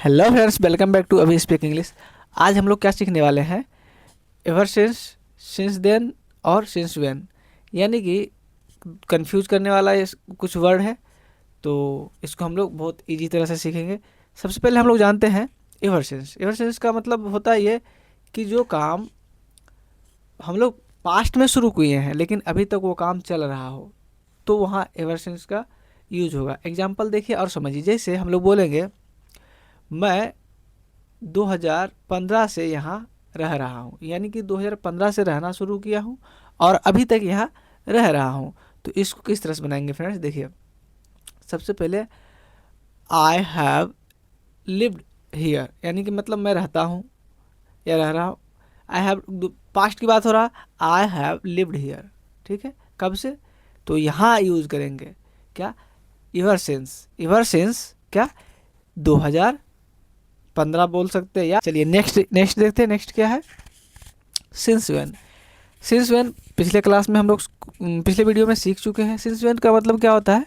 Hello friends, welcome back to Abhi speak English. आज हम लोग क्या सीखने वाले हैं? एवर सिंस, सिंस देन और सिंस व्हेन, यानी कि कंफ्यूज करने वाला ये कुछ वर्ड है। तो इसको हम लोग बहुत इजी तरह से सीखेंगे। सबसे पहले हम लोग जानते हैं एवर सिंस। एवर सिंस का मतलब होता है ये कि जो काम हम लोग पास्ट में शुरू किए हैं लेकिन अभी तक वो काम चल रहा हो, तो वहाँ एवर सिंस का यूज होगा। एग्जाम्पल देखिए और समझिए। जैसे हम लोग बोलेंगे मैं 2015 से यहाँ रह रहा हूँ, यानी कि 2015 से रहना शुरू किया हूँ और अभी तक यहाँ रह रहा हूँ। तो इसको किस तरह से बनाएंगे फ्रेंड्स? देखिए, सबसे पहले आई हैव लिव्ड हियर, यानी कि मतलब मैं रहता हूँ या रह रहा हूँ। आई हैव पास्ट की बात हो रहा, आई हैव लिव्ड हियर। ठीक है, कब से? तो यहाँ यूज करेंगे क्या? Ever since. एवर सिंस क्या? 2015 बोल सकते हैं। या चलिए नेक्स्ट नेक्स्ट देखते हैं। नेक्स्ट क्या है? Since when. सिंस व्हेन पिछले क्लास में हम लोग पिछले वीडियो में सीख चुके हैं। सिंस व्हेन का मतलब क्या होता है?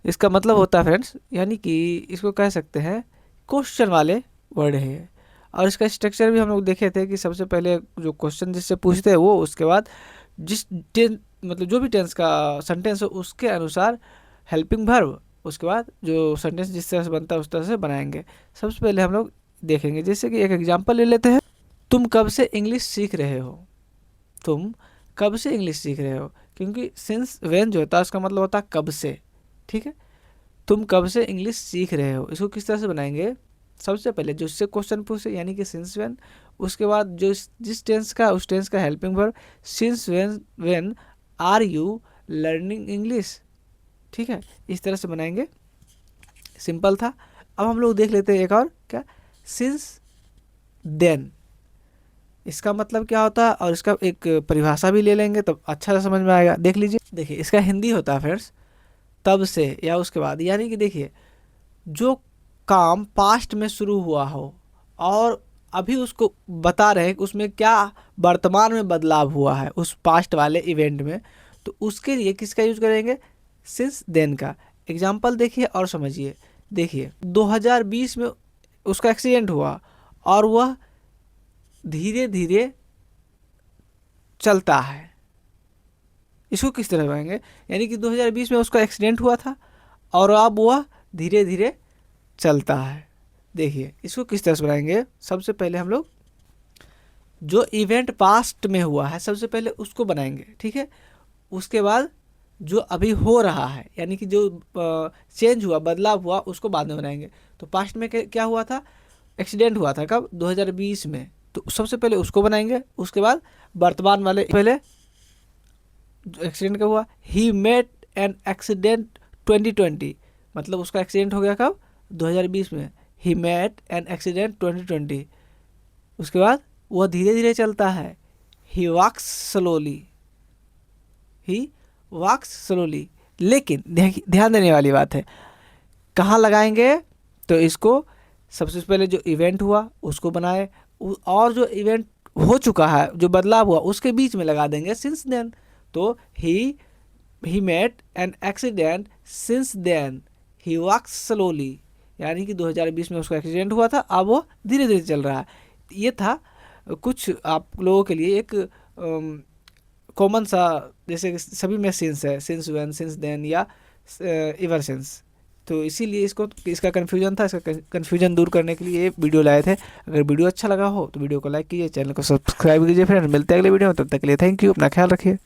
इसका मतलब होता है फ्रेंड्स, यानी कि इसको कह सकते हैं क्वेश्चन वाले वर्ड है। और इसका स्ट्रक्चर भी हम लोग देखे थे कि सबसे पहले जो क्वेश्चन जिससे पूछते हैं वो, उसके बाद जिस टेंस, मतलब जो भी टेंस का सेंटेंस हो उसके अनुसार हेल्पिंग वर्ब, उसके बाद जो सेंटेंस जिस तरह से बनता है उस तरह से बनाएंगे। सबसे पहले हम लोग देखेंगे, जैसे कि एक एग्जांपल ले लेते हैं। तुम कब से इंग्लिश सीख रहे हो? तुम कब से इंग्लिश सीख रहे हो, क्योंकि सिंस व्हेन जो होता है उसका मतलब होता है कब से। ठीक है, तुम कब से इंग्लिश सीख रहे हो, इसको किस तरह से बनाएंगे? सबसे पहले जो इससे क्वेश्चन पूछे यानी कि सिंस व्हेन, उसके बाद जो जिस टेंस का उस टेंस का helping verb, since when are you learning English. ठीक है, इस तरह से बनाएंगे। सिंपल था। अब हम लोग देख लेते हैं एक और, क्या? Since then. इसका मतलब क्या होता है और इसका एक परिभाषा भी ले लेंगे तो अच्छा से समझ में आएगा। देख लीजिए। देखिए, इसका हिंदी होता है फ्रेंड्स तब से या उसके बाद, यानी कि देखिए जो काम पास्ट में शुरू हुआ हो और अभी उसको बता रहे हैं कि उसमें क्या वर्तमान में बदलाव हुआ है उस पास्ट वाले इवेंट में, तो उसके लिए किसका यूज करेंगे? सिंस देन का। एग्जाम्पल देखिए और समझिए। देखिए 2020 में उसका एक्सीडेंट हुआ और वह धीरे धीरे चलता है। इसको किस तरह बनाएंगे? यानी कि 2020 में उसका एक्सीडेंट हुआ था और अब वह धीरे धीरे चलता है। देखिए इसको किस तरह से बनाएंगे? सबसे पहले हम लोग जो इवेंट पास्ट में हुआ है सबसे पहले उसको बनाएंगे। ठीक है, उसके बाद जो अभी हो रहा है यानी कि जो चेंज हुआ, बदलाव हुआ, उसको बाद में बनाएंगे। तो पास्ट में क्या हुआ था? एक्सीडेंट हुआ था कब? 2020 में। तो सबसे पहले उसको बनाएंगे। उसके बाद वर्तमान वाले, पहले एक्सीडेंट कब हुआ? ही मेट एन एक्सीडेंट 2020, मतलब उसका एक्सीडेंट हो गया कब? 2020 में। He met an accident 2020। उसके बाद वह धीरे धीरे चलता है। He walks slowly. He walks slowly. लेकिन ध्यान देने वाली बात है, कहाँ लगाएंगे? तो इसको सबसे पहले जो इवेंट हुआ उसको बनाए और जो इवेंट हो चुका है, जो बदलाव हुआ, उसके बीच में लगा देंगे सिंस देन। तो he met an accident since then he walks slowly, यानी कि 2020 में उसका एक्सीडेंट हुआ था, अब वो धीरे धीरे चल रहा है। ये था कुछ आप लोगों के लिए एक कॉमन सा, जैसे कि सभी में सिंस है, सिंस व्हेन, सिंस देन या एवर सिंस। तो इसीलिए इसको, इसका कन्फ्यूजन था, इसका कन्फ्यूजन दूर करने के लिए ये वीडियो लाए थे। अगर वीडियो अच्छा लगा हो तो वीडियो को लाइक कीजिए, चैनल को सब्सक्राइब कीजिए। फ्रेंड मिलते हैं अगले वीडियो में, तब तक के लिए थैंक यू, अपना ख्याल रखिए।